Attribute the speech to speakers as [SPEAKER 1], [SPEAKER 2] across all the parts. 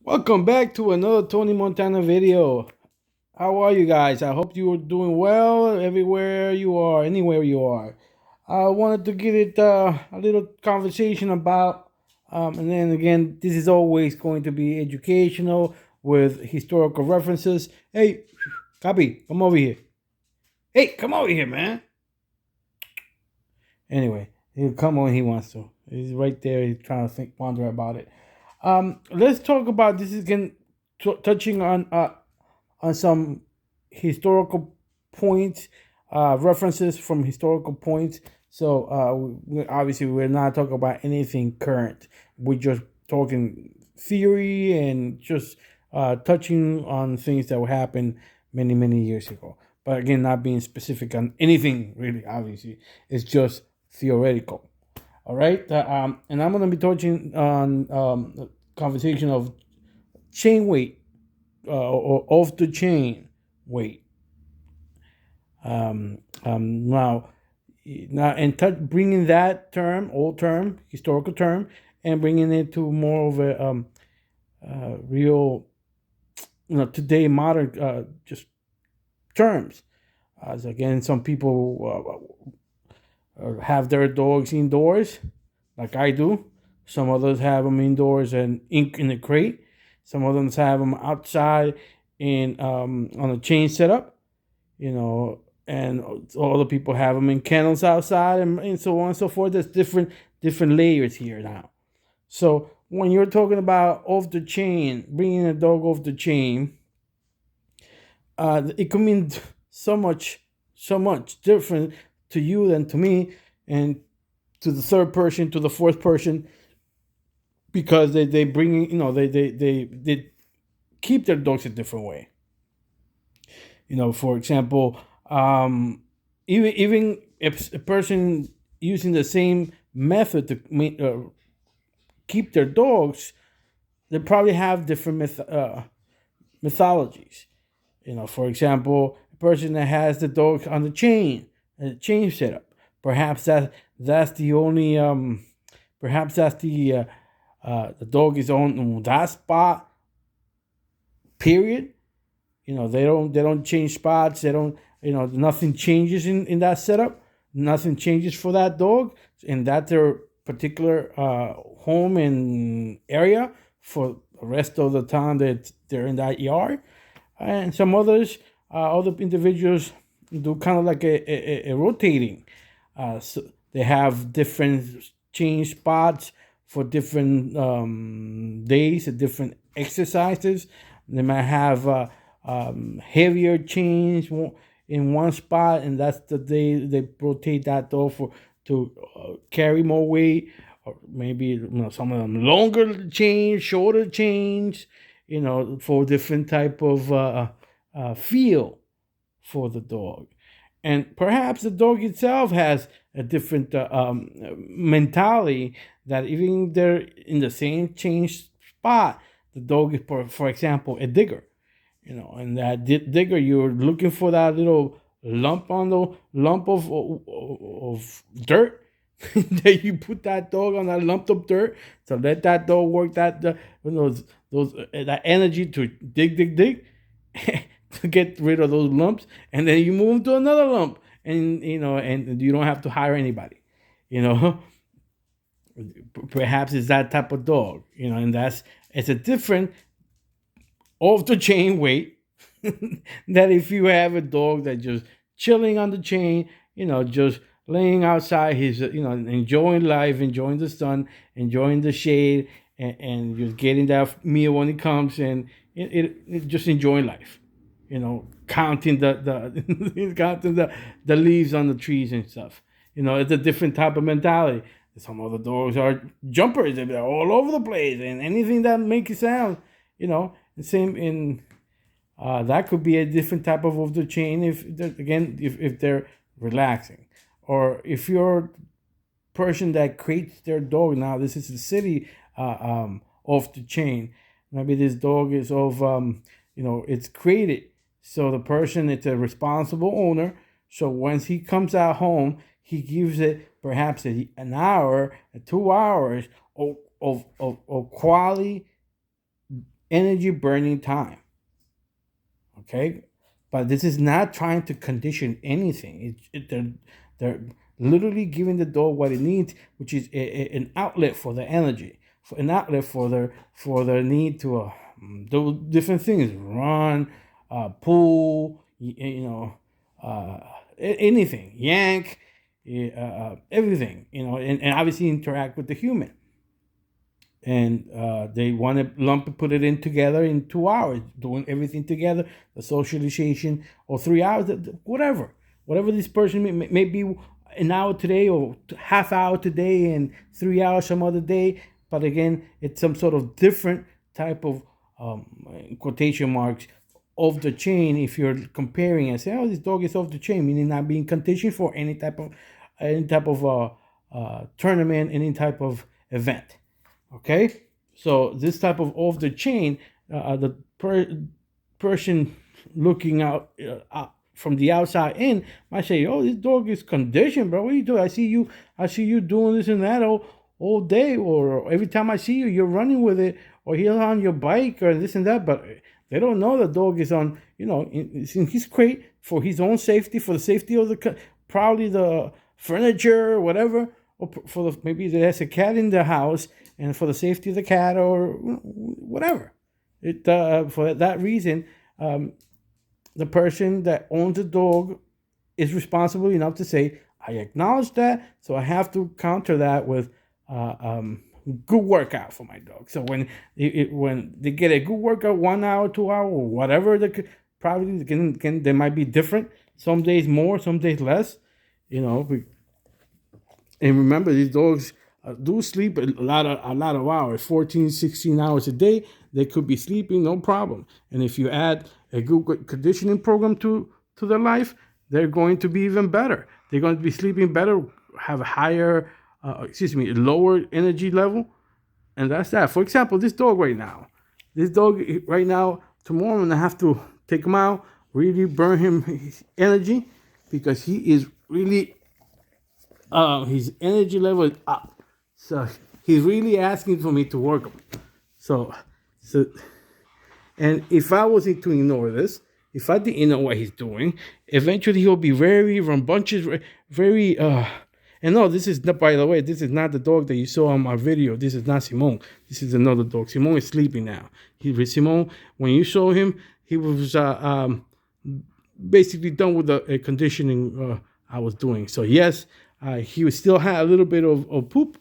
[SPEAKER 1] Welcome back to another Tony Montana video. How are you guys? I hope you are doing well everywhere you are, anywhere you are. I wanted to get it a little conversation about, and then again, this is always going to be educational with historical references. Hey, Copy, come over here. Hey, come over here, man. Anyway, he'll come when he wants to. He's right there. He's trying to wonder about it. Let's talk about this is again touching on some historical points, references from historical points. So obviously we're not talking about anything current. We're just talking theory and just touching on things that happened many years ago. But again, not being specific on anything really. Obviously, it's just theoretical. All right, and I'm gonna be touching on conversation of chain weight or off the chain weight. Now, and bringing that term, old term, historical term, and bringing it to more of a real, today modern just terms. As again, some people have their dogs indoors, like I do. Some others have them indoors and ink in a crate. Some others have them outside in on a chain setup, and other people have them in kennels outside, and so on and so forth. There's different layers here now. So when you're talking about off the chain, bringing a dog off the chain, it could mean so much different to you than to me, and to the third person, to the fourth person, because they bring they keep their dogs a different way. For example, even if a person using the same method to keep their dogs, they probably have different mythologies. For example, a person that has the dog on the chain, a chain setup, perhaps that's the only perhaps that's the dog is on that spot. Period. They don't change spots. They don't. Nothing changes in that setup. Nothing changes for that dog in that their particular home and area for the rest of the time that they're in that yard. And some other individuals do kind of like a rotating. So they have different change spots for different days, different exercises. They might have heavier chains in one spot, and that's the day they rotate that dog for to carry more weight, or maybe some of them longer chains, shorter chains, for different type of feel for the dog. And perhaps the dog itself has a different mentality, that even they're in the same change spot, the dog is, for example, a digger. And that digger, you're looking for that little lump of dirt. That you put that dog on that lump of dirt, to let that dog work those that energy to dig to get rid of those lumps, and then you move to another lump, and you don't have to hire anybody. You know, Perhaps it's that type of dog. And it's a different off the chain weight that if you have a dog that just chilling on the chain, just laying outside, he's enjoying life, enjoying the sun, enjoying the shade, and just getting that meal when it comes, and it just enjoying life, counting counting the leaves on the trees and stuff. It's a different type of mentality. Some other dogs are jumpers; they're all over the place, and anything that makes a sound, the same in that could be a different type of the chain, if they're relaxing, or if you're person that creates their dog. Now this is a city off the chain. Maybe this dog is of it's created, so the person, it's a responsible owner. So once he comes out home, he gives it perhaps an hour, 2 hours of quality energy burning time. Okay, but this is not trying to condition anything. They're literally giving the dog what it needs, which is an outlet for the energy, for an outlet for their need to do different things, run, pull, anything, yank, everything, and obviously interact with the human. And they want to lump and put it in together in 2 hours, doing everything together, the socialization, or 3 hours, whatever this person may be, an hour today or half hour today and 3 hours some other day. But again, it's some sort of different type of quotation marks off the chain. If you're comparing and say, oh, this dog is off the chain, meaning not being conditioned for any type of tournament, any type of event. Okay, so this type of off the chain, the person looking out from the outside in might say, "Oh, this dog is conditioned, bro. What are you doing? I see you doing this and that all day, or every time I see you, you're running with it, or he's on your bike, or this and that." But they don't know the dog is on, it's in his crate for his own safety, for the safety of probably the furniture or whatever, or for maybe there's a cat in the house, and for the safety of the cat or whatever. For that reason, the person that owns the dog is responsible enough to say, I acknowledge that, so I have to counter that with good workout for my dog. So when they get a good workout, 1 hour, 2 hour, or whatever, probably they might be different. Some days more, some days less. And remember, these dogs do sleep a lot of hours, 14, 16 hours a day. They could be sleeping, no problem. And if you add a good conditioning program to their life, they're going to be even better. They're going to be sleeping better, have a higher, lower energy level. And that's that. For example, this dog right now, tomorrow I'm going to have to take him out, really burn him his energy, because he is really, his energy level is up. So he's really asking for me to work him. So, and if I was to ignore this, if I didn't know what he's doing, eventually he'll be very rambunctious, very, and no, this is not, by the way, this is not the dog that you saw on my video. This is not Simone. This is another dog. Simone is sleeping now. Simone, when you saw him, he was basically done with the conditioning I was doing. So yes, he still had a little bit of poop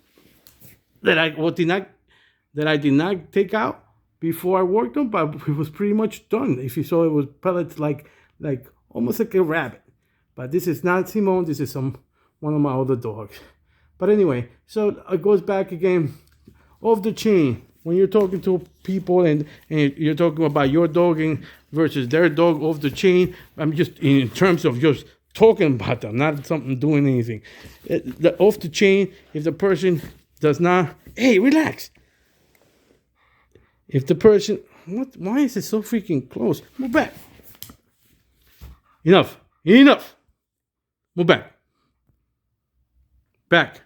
[SPEAKER 1] that I did not take out before I worked him, but it was pretty much done. If you saw, it was pellets like almost like a rabbit. But this is not Simone. This is one of my other dogs. But anyway, so it goes back again, off the chain. When you're talking to people and you're talking about your dog versus their dog, off the chain, I'm just in terms of just talking about them, not something doing anything. Off the chain, if the person does not, hey, relax. If the person, why is it so freaking close? Move back. Enough. Move back. Back.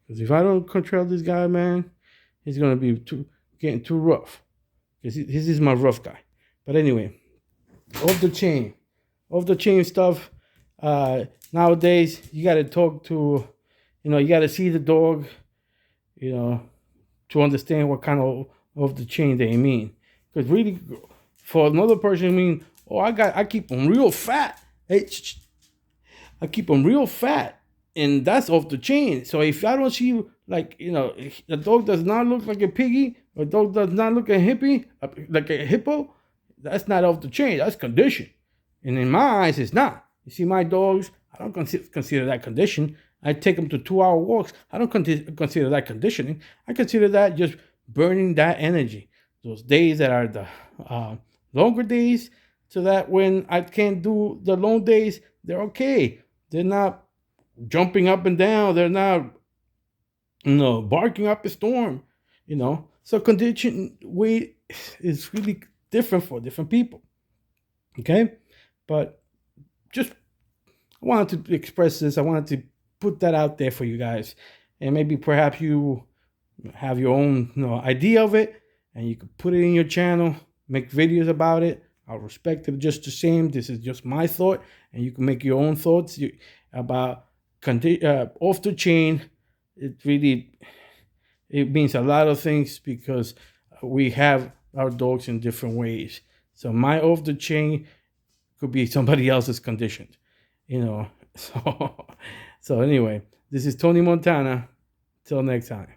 [SPEAKER 1] Because if I don't control this guy, man, he's going to be getting too rough. Because this is my rough guy. But anyway, off the chain stuff. Nowadays, you got to talk to, you got to see the dog, to understand what kind of the chain they mean. Because really, for another person, I mean, I keep them real fat. Hey, I keep them real fat, and that's off the chain. So if I don't see you, the dog does not look like a piggy, or dog does not look like a hippo, that's not off the chain. That's condition. And in my eyes, it's not. You see, my dogs, I don't consider that condition. I take them to 2-hour walks. I don't consider that conditioning. I consider that just burning that energy. Those days that are the longer days, so that when I can't do the long days, they're okay. They're not jumping up and down. They're not, barking up a storm, So condition weight is really different for different people. Okay? But just I wanted to express this. I wanted to put that out there for you guys. And maybe perhaps you have your own idea of it, and you can put it in your channel, make videos about it. I'll respect it just the same. This is just my thought, and you can make your own thoughts about off the chain. It means a lot of things because we have our dogs in different ways. So my off the chain could be somebody else's conditions, So anyway, this is Tony Montana. Till next time.